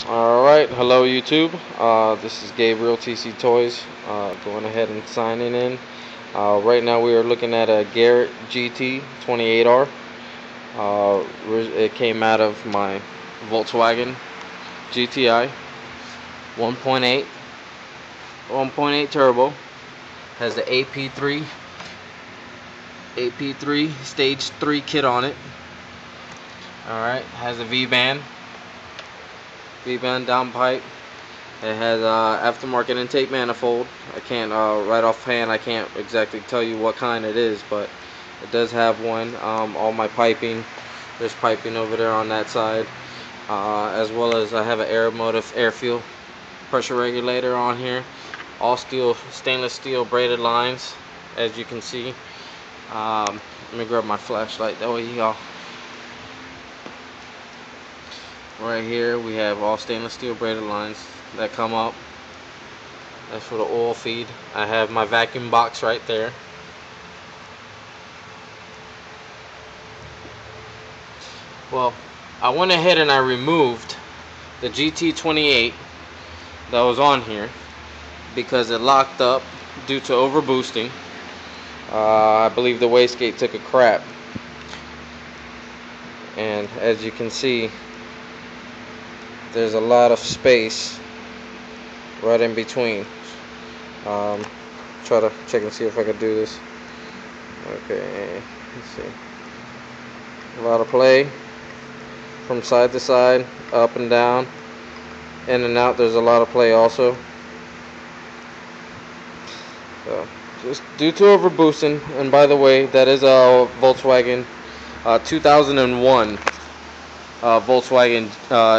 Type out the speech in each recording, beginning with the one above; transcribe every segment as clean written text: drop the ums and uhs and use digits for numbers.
Alright, hello YouTube. This is Gabriel TC Toys, going ahead and signing in. Right now we are looking at a Garrett GT28R. It came out of my Volkswagen GTI 1.8 turbo. Has the AP3 stage 3 kit on it. Alright, has a V-band downpipe. It has aftermarket intake manifold. I can't right offhand, I can't exactly tell you what kind it is, but it does have one. All my piping, there's piping over there on that side, as well as I have an Aeromotive air fuel pressure regulator on here. All steel, stainless steel braided lines, as you can see. Let me grab my flashlight, that way y'all. Right here we have all stainless steel braided lines that come up. That's for the oil feed. I have my vacuum box right there. Well, I went ahead and I removed the GT28 that was on here because it locked up due to overboosting. I believe the wastegate took a crap, and as you can see, there's a lot of space right in between. Try to check and see if I can do this. Okay, let's see. A lot of play from side to side, up and down, in and out. There's a lot of play also. So, just due to overboosting, and by the way, that is a Volkswagen 2001. Volkswagen.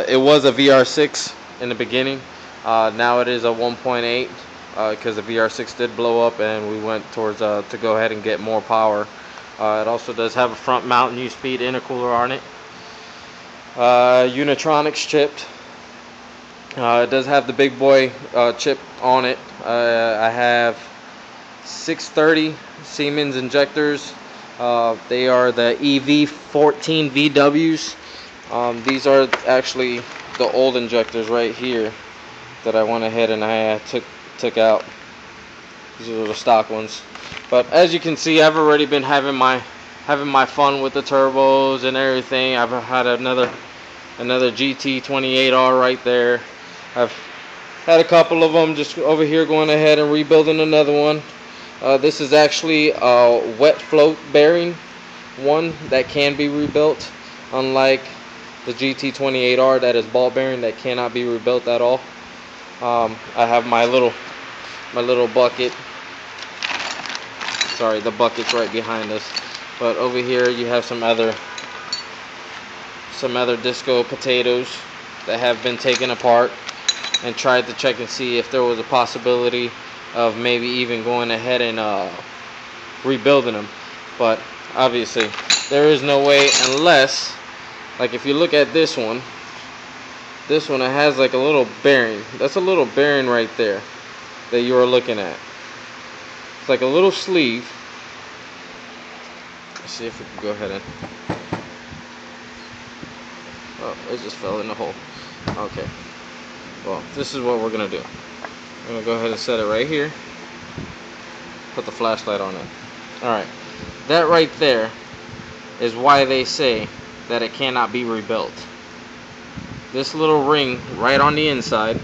It was a VR6 in the beginning. Now it is a 1.8 because the VR6 did blow up, and we went towards to go ahead and get more power. It also does have a front mount U-speed intercooler on it. Unitronics chipped. It does have the big boy chip on it. I have 630 Siemens injectors. They are the EV14 VWs. These are actually the old injectors right here that I went ahead and I took out. These are the stock ones. But as you can see, I've already been having my fun with the turbos and everything. I've had another GT28R right there. I've had a couple of them just over here, going ahead and rebuilding another one. This is actually a wet float bearing one that can be rebuilt, unlike the GT28R that is ball bearing that cannot be rebuilt at all. I have my little bucket. Sorry, the bucket's right behind us. But over here you have some other disco potatoes that have been taken apart, and tried to check and see if there was a possibility of maybe even going ahead and rebuilding them. But obviously there is no way, unless, like, if you look at this one, it has like a little bearing. That's a little bearing right there that you are looking at. It's like a little sleeve. Let's see if we can go ahead and... Oh, it just fell in the hole. Okay. Well, this is what we're going to do. I'm going to go ahead and set it right here. Put the flashlight on it. Alright. That right there is why they say that it cannot be rebuilt. This little ring right on the inside, it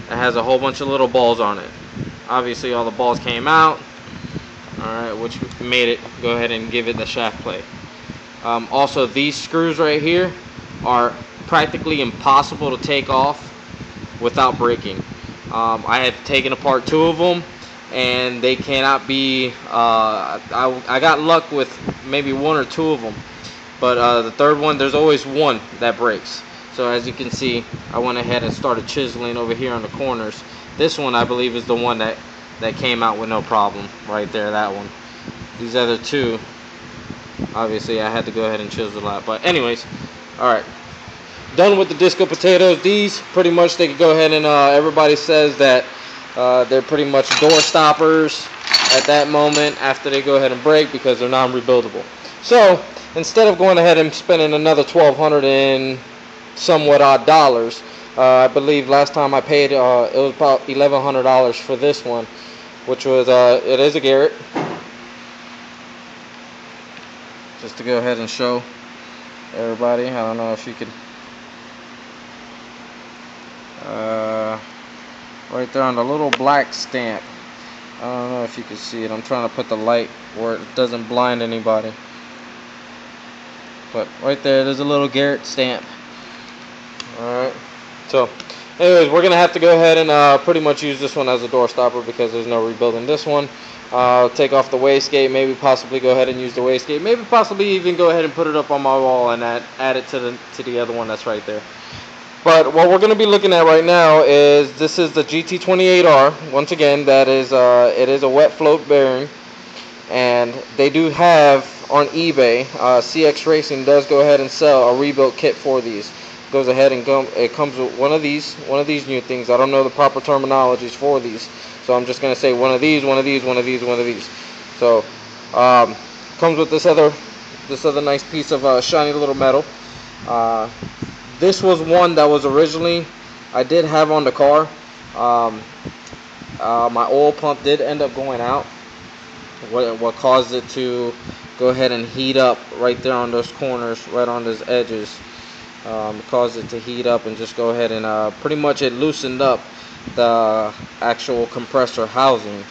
has a whole bunch of little balls on it. Obviously all the balls came out, alright, which made it go ahead and give it the shaft play. Also, these screws right here are practically impossible to take off without breaking. I have taken apart 2 of them, and they cannot be... I got luck with maybe 1 or 2 of them, but the third one, there's always one that breaks. So as you can see, I went ahead and started chiseling over here on the corners. This one, I believe, is the one that came out with no problem right there, that one. These other 2, obviously I had to go ahead and chisel out. But anyways, alright, done with the disco potatoes. These pretty much, they could go ahead and everybody says that they're pretty much door stoppers at that moment after they go ahead and break, because they're non-rebuildable. So instead of going ahead and spending another $1,200 and somewhat odd dollars. I believe last time I paid, it was about $1,100 for this one, which was, it is a Garrett. Just to go ahead and show everybody, I don't know if you could, right there on the little black stamp. I don't know if you can see it. I'm trying to put the light where it doesn't blind anybody. But right there, there's a little Garrett stamp. Alright. So, anyways, we're going to have to go ahead and pretty much use this one as a door stopper because there's no rebuilding this one. Take off the wastegate, maybe possibly go ahead and use the wastegate. Maybe possibly even go ahead and put it up on my wall and add it to the other one that's right there. But what we're going to be looking at right now is, this is the Gt28r. Once again, that is it is a wet float bearing, and they do have on eBay, CX Racing does go ahead and sell a rebuilt kit for these. Goes ahead and it comes with one of these new things. I don't know the proper terminologies for these, so I'm just going to say one of these. So comes with this other nice piece of shiny little metal. This was one that was originally I did have on the car. My oil pump did end up going out. What caused it to go ahead and heat up right there on those corners, right on those edges. Caused it to heat up and just go ahead and pretty much it loosened up the actual compressor housing,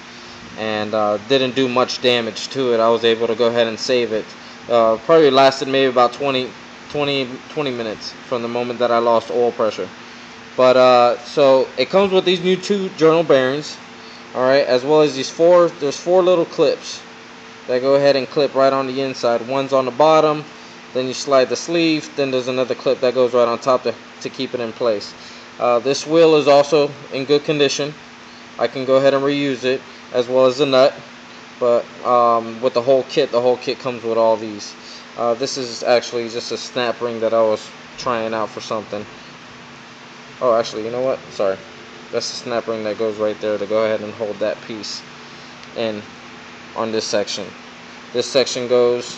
and didn't do much damage to it. I was able to go ahead and save it. Probably lasted maybe about 20 minutes from the moment that I lost oil pressure. But so it comes with these new 2 journal bearings, alright, as well as these there's 4 little clips that go ahead and clip right on the inside. One's on the bottom, then you slide the sleeve, then there's another clip that goes right on top to keep it in place. This wheel is also in good condition. I can go ahead and reuse it, as well as the nut. But with the whole kit comes with all these. This is actually just a snap ring that I was trying out for something. Oh, actually, you know what? Sorry. That's the snap ring that goes right there to go ahead and hold that piece in on this section. This section goes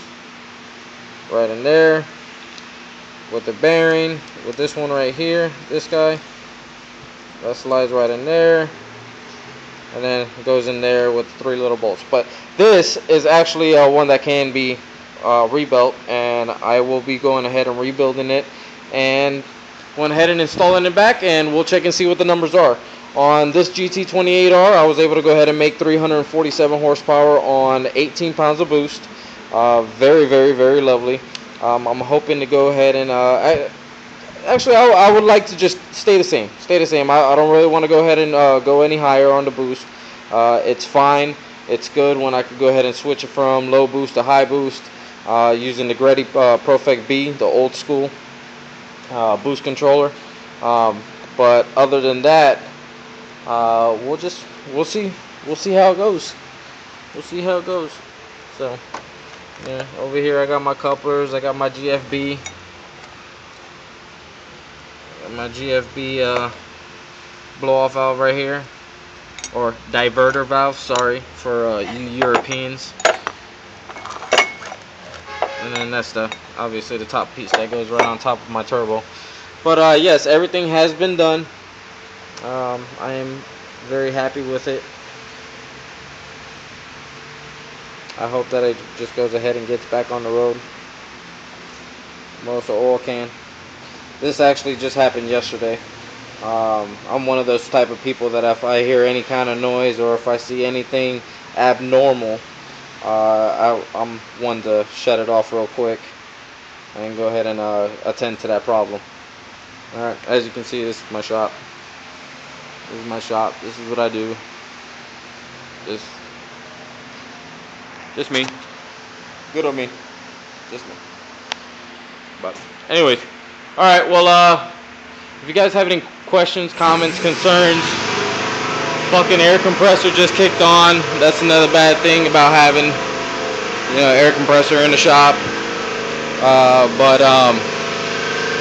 right in there with the bearing. With this one right here, this guy, that slides right in there, and then it goes in there with 3 little bolts. But this is actually one that can be rebuilt, and I will be going ahead and rebuilding it and went ahead and installing it back, and we'll check and see what the numbers are. On this Gt28R, I was able to go ahead and make 347 horsepower on 18 pounds of boost. Very, very, very lovely. I'm hoping to go ahead and I would like to just stay the same. I don't really want to go ahead and go any higher on the boost. It's fine. It's good when I could go ahead and switch it from low boost to high boost using the Greddy Profect B, the old school boost controller. But other than that, we'll see how it goes. So yeah, over here I got my couplers, I got my GFB, blow off valve right here, or diverter valve, sorry for you Europeans. And then that's obviously the top piece that goes right on top of my turbo. But yes, everything has been done. I am very happy with it. I hope that it just goes ahead and gets back on the road. Most of oil can. This actually just happened yesterday. I'm one of those type of people that if I hear any kind of noise or if I see anything abnormal, I'm one to shut it off real quick and go ahead and attend to that problem. Alright, as you can see, this is my shop. This is what I do. Just me. Good on me. Just me. But anyways, alright, well, if you guys have any questions, comments, concerns, fucking air compressor just kicked on. That's another bad thing about having, you know, air compressor in the shop.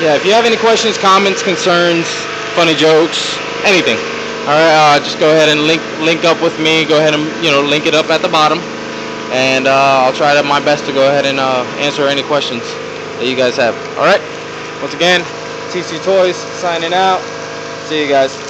Yeah, if you have any questions, comments, concerns, funny jokes, anything, alright, just go ahead and link up with me. Go ahead and, you know, link it up at the bottom, and I'll try my best to go ahead and answer any questions that you guys have. Alright, once again, TC Toys signing out. See you guys.